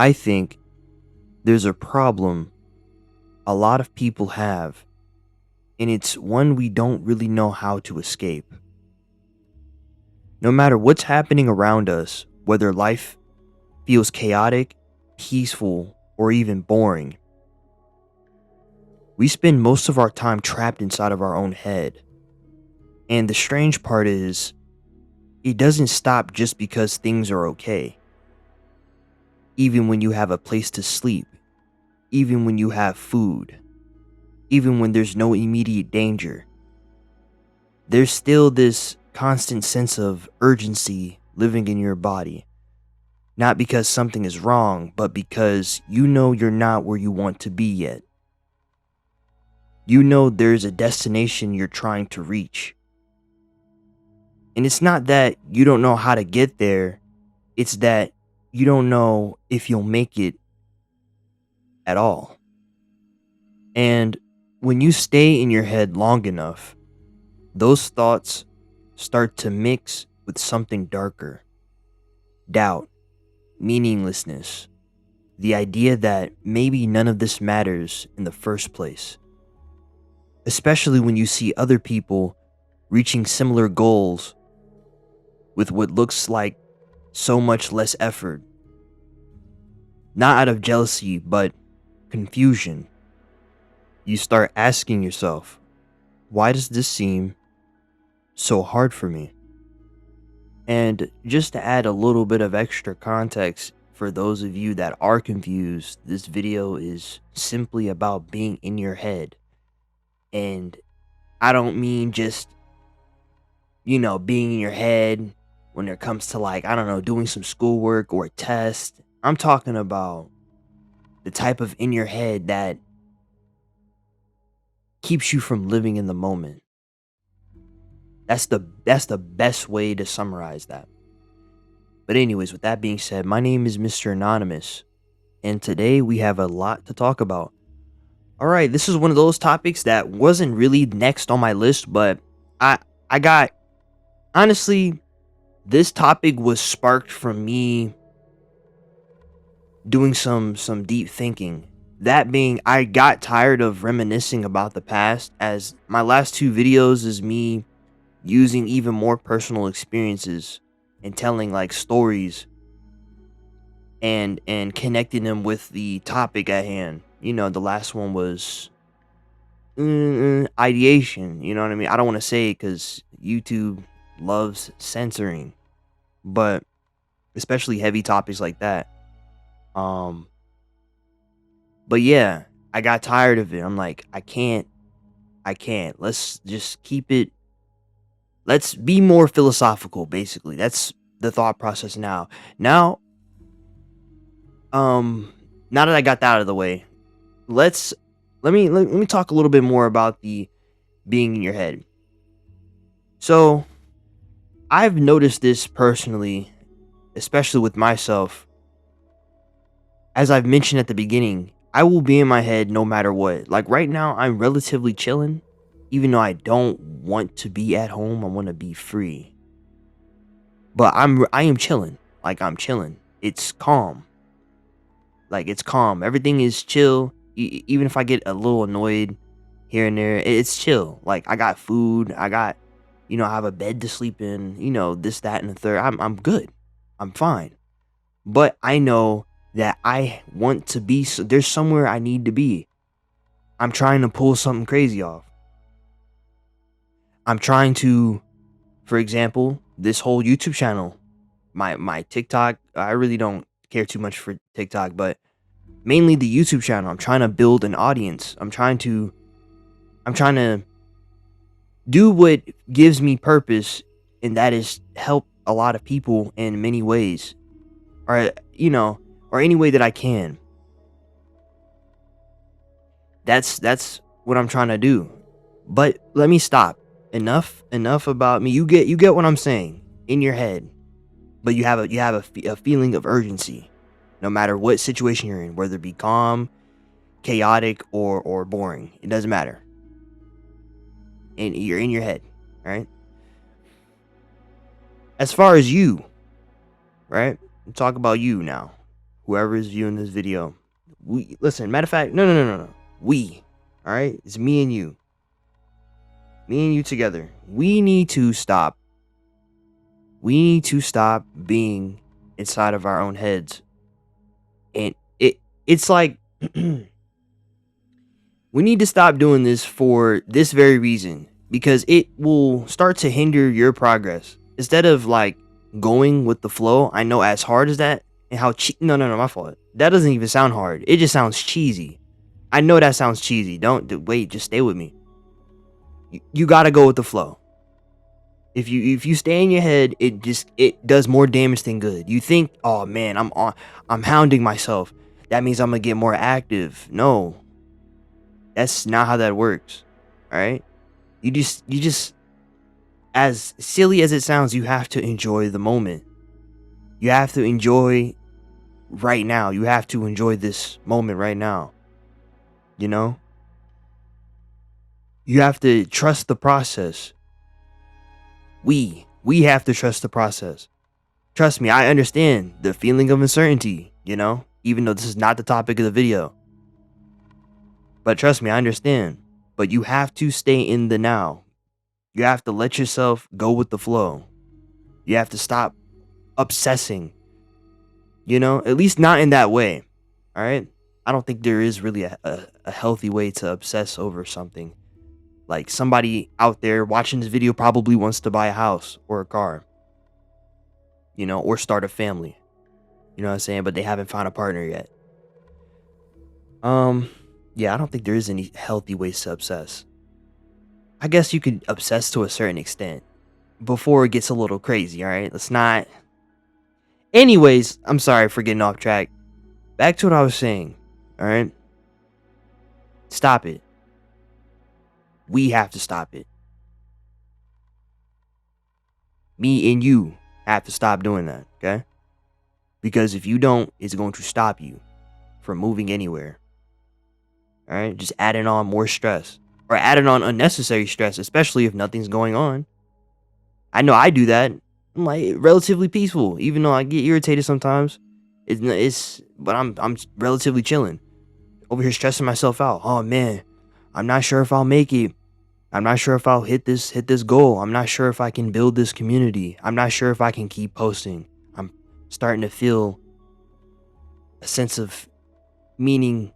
I think there's a problem a lot of people have, and it's one we don't really know how to escape. No matter what's happening around us, whether life feels chaotic, peaceful, or even boring, we spend most of our time trapped inside of our own head. And the strange part is, it doesn't stop just because things are okay. Even when you have a place to sleep, even when you have food, even when there's no immediate danger, there's still this constant sense of urgency living in your body. Not because something is wrong, but because you know you're not where you want to be yet. You know there's a destination you're trying to reach. And it's not that you don't know how to get there, it's that you don't know if you'll make it at all. And when you stay in your head long enough, those thoughts start to mix with something darker: doubt, meaninglessness, the idea that maybe none of this matters in the first place. Especially when you see other people reaching similar goals with what looks like so much less effort. Not out of jealousy, but confusion. You start asking yourself, why does this seem so hard for me? And just to add a little bit of extra context for those of you that are confused, this video is simply about being in your head. And I don't mean just, being in your head when it comes to, like, I don't know, doing some schoolwork or a test. I'm talking about the type of in your head that keeps you from living in the moment. That's the best way to summarize that. But anyways, with that being said, my name is Mr. Anonymous, and today we have a lot to talk about. All right, this is one of those topics that wasn't really next on my list, but I got, honestly, this topic was sparked from me doing some deep thinking. That being, I got tired of reminiscing about the past, as my last two videos is me using even more personal experiences and telling like stories and connecting them with the topic at hand. The last one was ideation. You know what I mean? I don't want to say it because YouTube loves censoring, but especially heavy topics like that. Um, but yeah, I got tired of it. I'm like, I can't. Let's just keep it. Let's be more philosophical. Basically, that's the thought process now. Now, now that I got that out of the way, let's let me talk a little bit more about the being in your head. So, I've noticed this personally, especially with myself. As I've mentioned at the beginning, I will be in my head no matter what. Like right now, I'm relatively chilling, even though I don't want to be at home. I want to be free, but I am chilling. Like I'm chilling. It's calm. Like it's calm. Everything is chill. Even if I get a little annoyed here and there, it's chill. Like I got food. I got, I have a bed to sleep in. This, that, and the third. I'm good. I'm fine. But I know that I want to be. There's somewhere I need to be. I'm trying to pull something crazy off. I'm trying to, for example, this whole YouTube channel, my TikTok. I really don't care too much for TikTok, but mainly the YouTube channel. I'm trying to build an audience. I'm trying to do what gives me purpose, and that is help a lot of people in many ways, or or any way that I can. That's what I'm trying to do. But let me stop. Enough about me. You get what I'm saying in your head, but you have a feeling of urgency, no matter what situation you're in, whether it be calm, chaotic, or boring. It doesn't matter. And you're in your head, right? As far as you, right? Talk about you now. whoever is viewing this video, we listen. Matter of fact, no. We, all right, it's me and you together. We need to stop. We need to stop being inside of our own heads, and it's like we need to stop doing this for this very reason, because it will start to hinder your progress. Instead of like going with the flow, I know as hard as that and how no, my fault. That doesn't even sound hard. It just sounds cheesy. I know that sounds cheesy. Wait, just stay with me. You got to go with the flow. If you stay in your head, it does more damage than good. You think, "Oh man, I'm hounding myself. That means I'm going to get more active." No. That's not how that works. All right? You just as silly as it sounds, you have to enjoy the moment. You have to enjoy right now. You have to enjoy this moment right now. You know? You have to trust the process. We have to trust the process. Trust me, I understand the feeling of uncertainty, even though this is not the topic of the video. But trust me, I understand. But you have to stay in the now. You have to let yourself go with the flow. You have to stop obsessing. At least not in that way. All right? I don't think there is really a healthy way to obsess over something. Like, somebody out there watching this video probably wants to buy a house or a car, or start a family. You know what I'm saying? But they haven't found a partner yet. Yeah, I don't think there is any healthy ways to obsess. I guess you could obsess to a certain extent before it gets a little crazy, all right? Let's not. Anyways, I'm sorry for getting off track. Back to what I was saying, all right? Stop it. We have to stop it. Me and you have to stop doing that, okay? Because if you don't, it's going to stop you from moving anywhere. All right? Just adding on more stress. Or adding on unnecessary stress, especially if nothing's going on. I know I do that. I'm like relatively peaceful, even though I get irritated sometimes. But I'm relatively chilling. Over here stressing myself out. Oh man, I'm not sure if I'll make it. I'm not sure if I'll hit this goal. I'm not sure if I can build this community. I'm not sure if I can keep posting. I'm starting to feel a sense of meaning.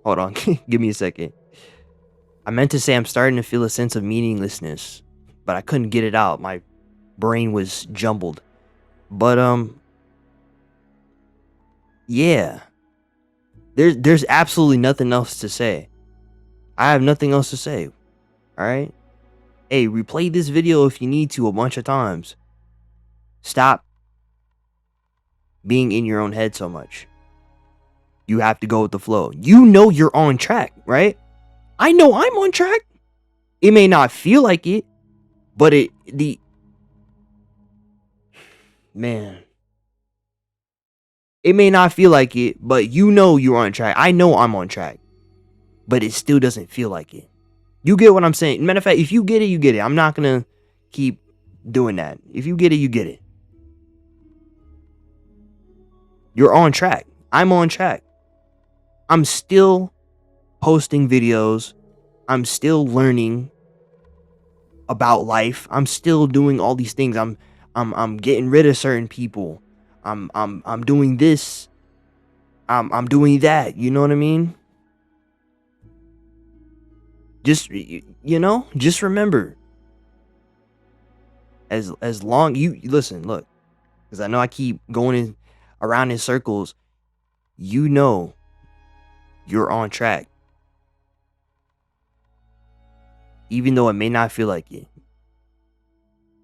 Hold on, give me a second. I meant to say I'm starting to feel a sense of meaninglessness, but I couldn't get it out. My brain was jumbled. But yeah. There's absolutely nothing else to say. I have nothing else to say. All right? Hey, replay this video if you need to a bunch of times. Stop being in your own head so much. You have to go with the flow. You know you're on track, right? I know I'm on track. It may not feel like it, but man. It may not feel like it, but you know you're on track. I know I'm on track, but it still doesn't feel like it. You get what I'm saying? Matter of fact, if you get it, you get it. I'm not going to keep doing that. If you get it, you get it. You're on track. I'm on track. I'm still posting videos. I'm still learning about life. I'm still doing all these things. I'm getting rid of certain people. I'm doing this. I'm doing that. You know what I mean? Just just remember. As long you listen, look, because I know I keep going around in circles. You know you're on track. Even though it may not feel like it.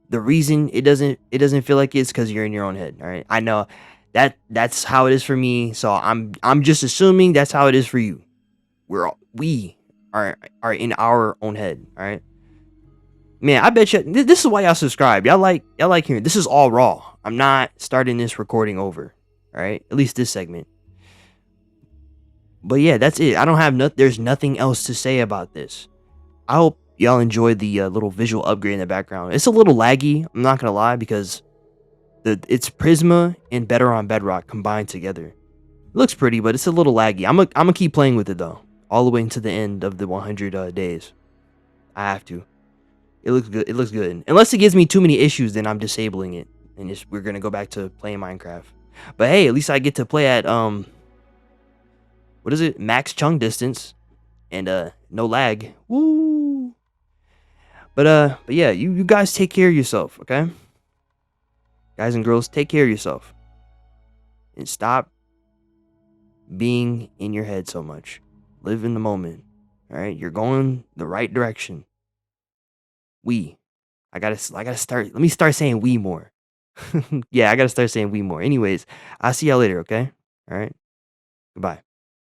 The reason it doesn't feel like it is because you're in your own head. All right. I know that's how it is for me. So I'm just assuming that's how it is for you. We are in our own head. All right. Man, I bet you this is why y'all subscribe. Y'all like hearing this is all raw. I'm not starting this recording over. All right. At least this segment. But yeah, that's it. I don't have there's nothing else to say about this. I hope y'all enjoyed the little visual upgrade in the background. It's a little laggy, I'm not gonna lie, because It's Prisma and Better on Bedrock combined together. It looks pretty, but it's a little laggy. I'm gonna keep playing with it though, all the way into the end of the 100 days. I have to. It looks good. It looks good. Unless it gives me too many issues, then I'm disabling it, and we're gonna go back to playing Minecraft. But hey, at least I get to play at what is it? Max chung distance and no lag. Woo! But yeah, you guys take care of yourself, okay? Guys and girls, take care of yourself and stop being in your head so much. Live in the moment. All right, you're going the right direction. We. I gotta start. Let me start saying we more. Yeah, I gotta start saying we more. Anyways, I'll see y'all later. Okay. All right. Goodbye.